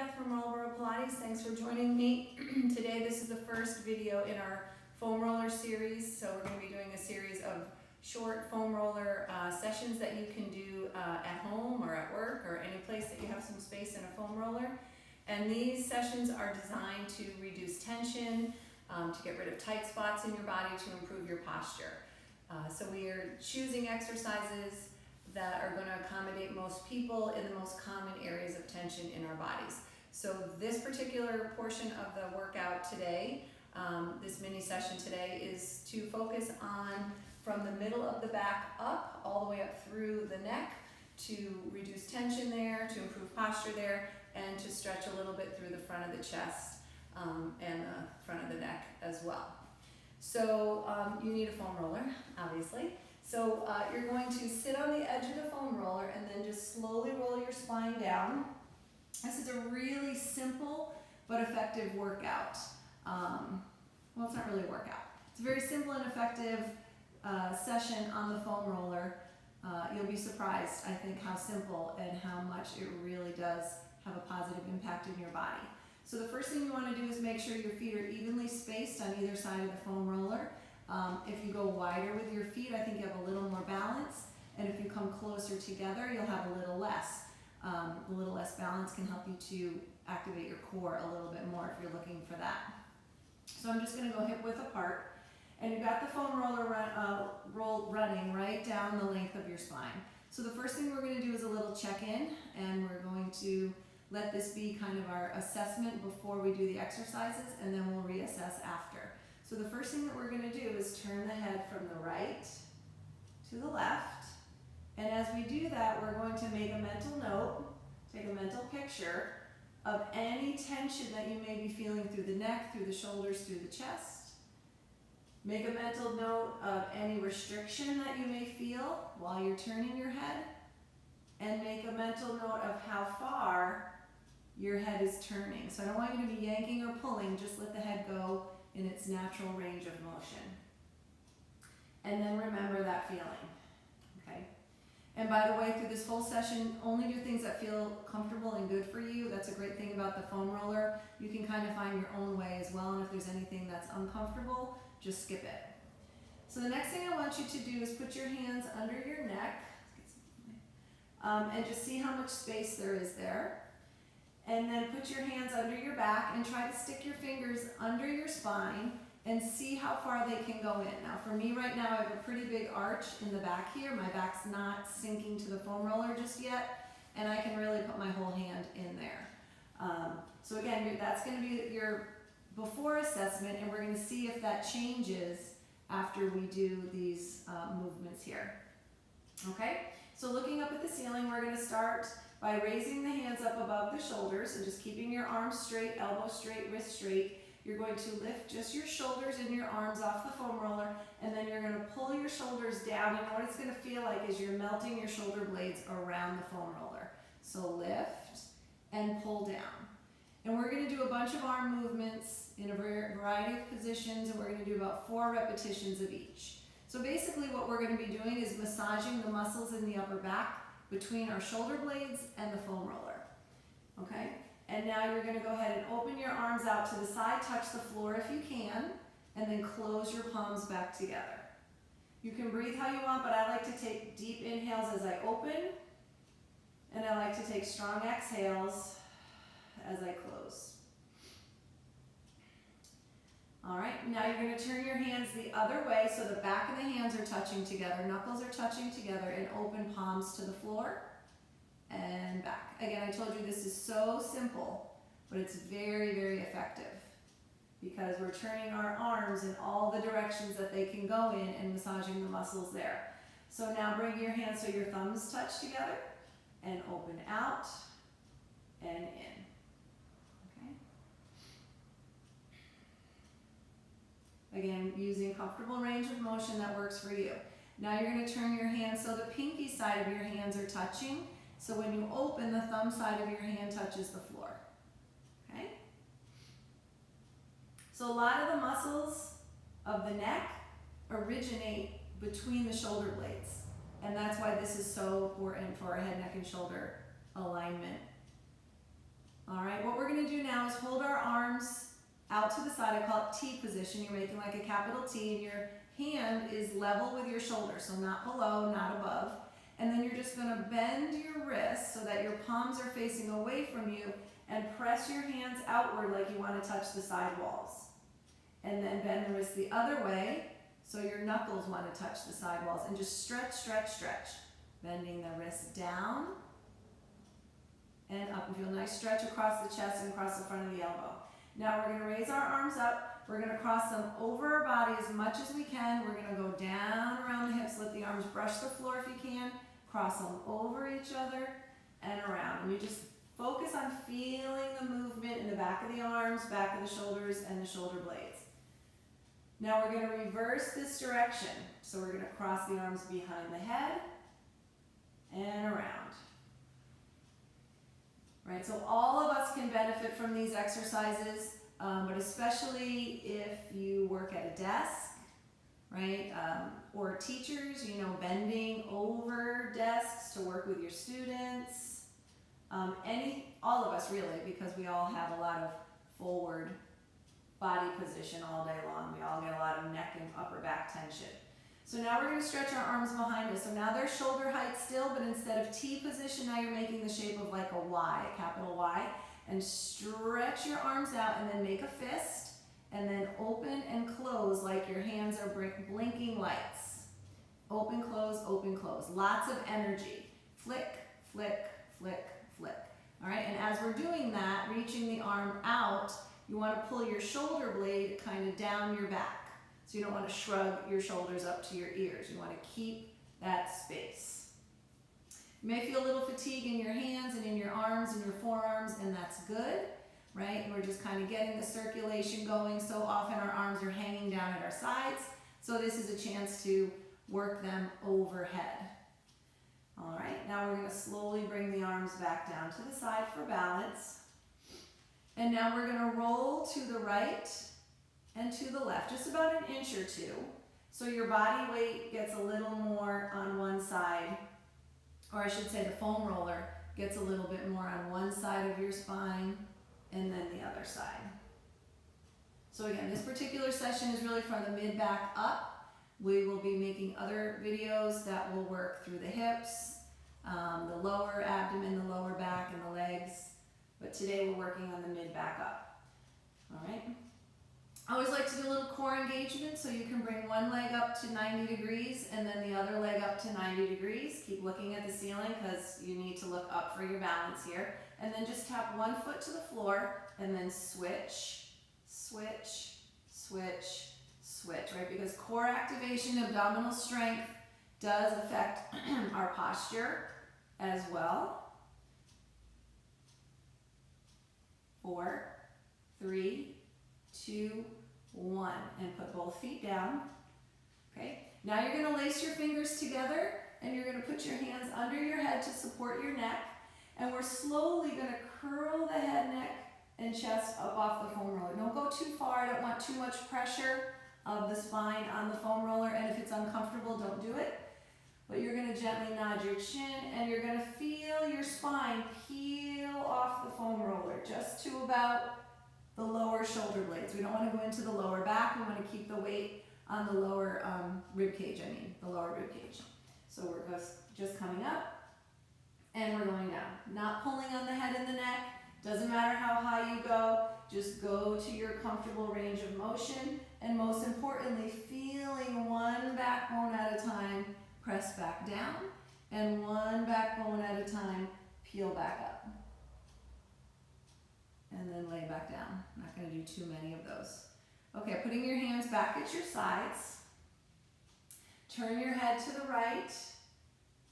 Beth from Marlboro Pilates. Thanks for joining me. Today this is the first video in our foam roller series. So we're going to be doing a series of short foam roller sessions that you can do at home or at work or any place that you have some space in a foam roller. And these sessions are designed to reduce tension, to get rid of tight spots in your body, to improve your posture. So we are choosing exercises that are going to accommodate most people in the most common areas of tension in our bodies. So this particular portion of the workout today, this mini session today, is to focus on from the middle of the back up, all the way up through the neck, to reduce tension there, to improve posture there, and to stretch a little bit through the front of the chest and the front of the neck as well. So you need a foam roller, obviously. So you're going to sit on the edge of the foam roller and then just slowly roll your spine down. This is a really simple but effective workout. Well, it's not really a workout. It's a very simple and effective session on the foam roller. You'll be surprised, I think, how simple and how much it really does have a positive impact in your body. So the first thing you want to do is make sure your feet are evenly spaced on either side of the foam roller. If you go wider with your feet, I think you have a little more balance, and if you come closer together, you'll have a little less. A little less balance can help you to activate your core a little bit more if you're looking for that. So I'm just going to go hip width apart, and you've got the foam roller running right down the length of your spine. So the first thing we're going to do is a little check-in, and we're going to let this be kind of our assessment before we do the exercises, and then we'll reassess after. So the first thing that we're going to do is turn the head from the right to the left. And as we do that, we're going to make a mental note, take a mental picture of any tension that you may be feeling through the neck, through the shoulders, through the chest. Make a mental note of any restriction that you may feel while you're turning your head. And make a mental note of how far your head is turning. So I don't want you to be yanking or pulling, just let the head go in its natural range of motion. And then remember that feeling, okay? And by the way, through this whole session, only do things that feel comfortable and good for you. That's a great thing about the foam roller. You can kind of find your own way as well, and if there's anything that's uncomfortable, just skip it. So the next thing I want you to do is put your hands under your neck, and just see how much space there is there. And then put your hands under your back and try to stick your fingers under your spine and see how far they can go in. Now for me right now, I have a pretty big arch in the back here. My back's not sinking to the foam roller just yet, and I can really put my whole hand in there. So again, that's going to be your before assessment, and we're going to see if that changes after we do these movements here. Okay? So looking up at the ceiling, we're going to start by raising the hands up above the shoulders and just keeping your arms straight, elbow straight, wrist straight. You're going to lift just your shoulders and your arms off the foam roller, and then you're going to pull your shoulders down, and what it's going to feel like is you're melting your shoulder blades around the foam roller. So lift and pull down. And we're going to do a bunch of arm movements in a variety of positions, and we're going to do about 4 repetitions of each. So basically what we're going to be doing is massaging the muscles in the upper back between our shoulder blades and the foam roller, okay? And now you're going to go ahead and open your arms out to the side, touch the floor if you can, and then close your palms back together. You can breathe how you want, but I like to take deep inhales as I open, and I like to take strong exhales as I close. All right, now you're going to turn your hands the other way so the back of the hands are touching together, knuckles are touching together, and open palms to the floor and back. Again, I told you this is so simple, but it's very, very effective because we're turning our arms in all the directions that they can go in and massaging the muscles there. So now bring your hands so your thumbs touch together and open out and in. Again, using comfortable range of motion that works for you. Now you're going to turn your hands so the pinky side of your hands are touching. So when you open, the thumb side of your hand touches the floor. Okay? So a lot of the muscles of the neck originate between the shoulder blades. And that's why this is so important for our head, neck, and shoulder alignment All right, what we're gonna do now is hold our arms out to the side. I call it T position. You're making like a capital T, and your hand is level with your shoulder, so not below, not above. And then you're just gonna bend your wrists so that your palms are facing away from you, and press your hands outward like you wanna touch the side walls. And then bend the wrist the other way, so your knuckles wanna touch the side walls, and just stretch, stretch, stretch. Bending the wrist down and up, and feel a nice stretch across the chest and across the front of the elbow. Now we're gonna raise our arms up. We're gonna cross them over our body as much as we can. We're gonna go down around the hips, let the arms brush the floor if you can. Cross them over each other and around. And you just focus on feeling the movement in the back of the arms, back of the shoulders, and the shoulder blades. Now we're gonna reverse this direction. So we're gonna cross the arms behind the head and around. Right, so all of us can benefit from these exercises, but especially if you work at a desk, right? Or teachers, you know, bending over desks to work with your students. All of us really, because we all have a lot of forward body position all day long. We all get a lot of neck and upper back tension. So now we're going to stretch our arms behind us. So now they're shoulder height still, but instead of T position, now you're making the shape of like a Y, a capital Y. And stretch your arms out and then make a fist. And then open and close like your hands are blinking lights. Open, close, open, close. Lots of energy. Flick, flick, flick, flick. All right, and as we're doing that, reaching the arm out, you want to pull your shoulder blade kind of down your back. So you don't want to shrug your shoulders up to your ears. You want to keep that space. You may feel a little fatigue in your hands and in your arms and your forearms, and that's good, right? And we're just kind of getting the circulation going. So often our arms are hanging down at our sides. So this is a chance to work them overhead. All right, now we're going to slowly bring the arms back down to the side for balance. And now we're going to roll to the right and to the left, just about an inch or two. So your body weight gets a little more on one side, or I should say the foam roller gets a little bit more on one side of your spine and then the other side. So again, this particular session is really from the mid-back up. We will be making other videos that will work through the hips, the lower abdomen, the lower back, and the legs. But today we're working on the mid-back up. All right. I always like to do a little core engagement, so you can bring one leg up to 90 degrees and then the other leg up to 90 degrees. Keep looking at the ceiling because you need to look up for your balance here. And then just tap one foot to the floor and then switch, switch, switch, switch, right? Because core activation, abdominal strength does affect our posture as well. 4, 3, 2, 1, and put both feet down. Okay, now you're going to lace your fingers together and you're going to put your hands under your head to support your neck, and we're slowly going to curl the head, neck, and chest up off the foam roller. Don't go too far. I don't want too much pressure of the spine on the foam roller, and if it's uncomfortable, don't do it. But you're going to gently nod your chin and you're going to feel your spine peel off the foam roller just to about the lower shoulder blades. We don't want to go into the lower back. We want to keep the weight on the lower rib cage, the lower rib cage. So we're just coming up and we're going down. Not pulling on the head and the neck. Doesn't matter how high you go. Just go to your comfortable range of motion. And most importantly, feeling one backbone at a time press back down, and one backbone at a time peel back up. And then lay back down. I'm not going to do too many of those. Okay, putting your hands back at your sides. Turn your head to the right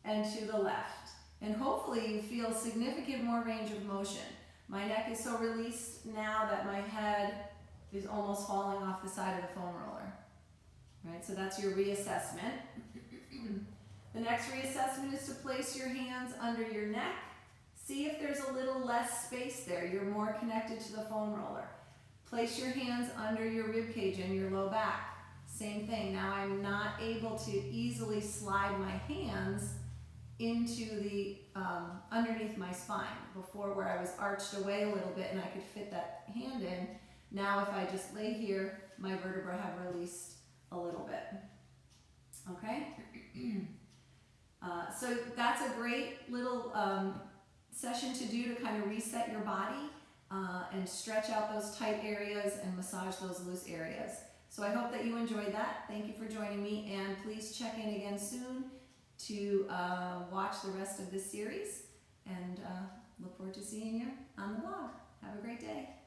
and to the left. And hopefully you feel significant more range of motion. My neck is so released now that my head is almost falling off the side of the foam roller. Right, so that's your reassessment. The next reassessment is to place your hands under your neck. See if there's a little less space there. You're more connected to the foam roller. Place your hands under your rib cage and your low back. Same thing. Now I'm not able to easily slide my hands into the underneath my spine. Before, where I was arched away a little bit and I could fit that hand in, now if I just lay here, my vertebrae have released a little bit. Okay? So that's a great little session to do to kind of reset your body and stretch out those tight areas and massage those loose areas. So I hope that you enjoyed that. Thank you for joining me, and please check in again soon to watch the rest of this series, and look forward to seeing you on the blog. Have a great day.